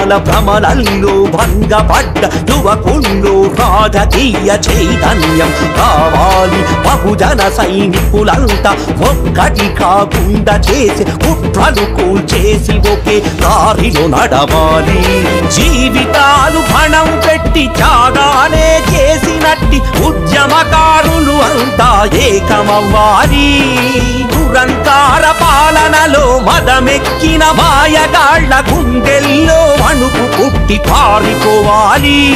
కాల భ్రమణంలో భంగపడ్డ యువకుల్లో రాజకీయ చైతన్యం కావాలి. బహుజన సైనికులంతా ఒక్కటి కాకుండా చేసి కుట్రలు కూల్చేసి ఒకే దారిలో నడవాలి. జీవితాలు పణం పెట్టి త్యాగాలే చేసినట్టి ఉద్యమకారులు అంతా ఏకమవ్వాలి. దురంకార పాలనలో మదమెక్కిన మాయగాళ్ల గుండెల్లో వణుకు పుట్టి పారిపోవాలి.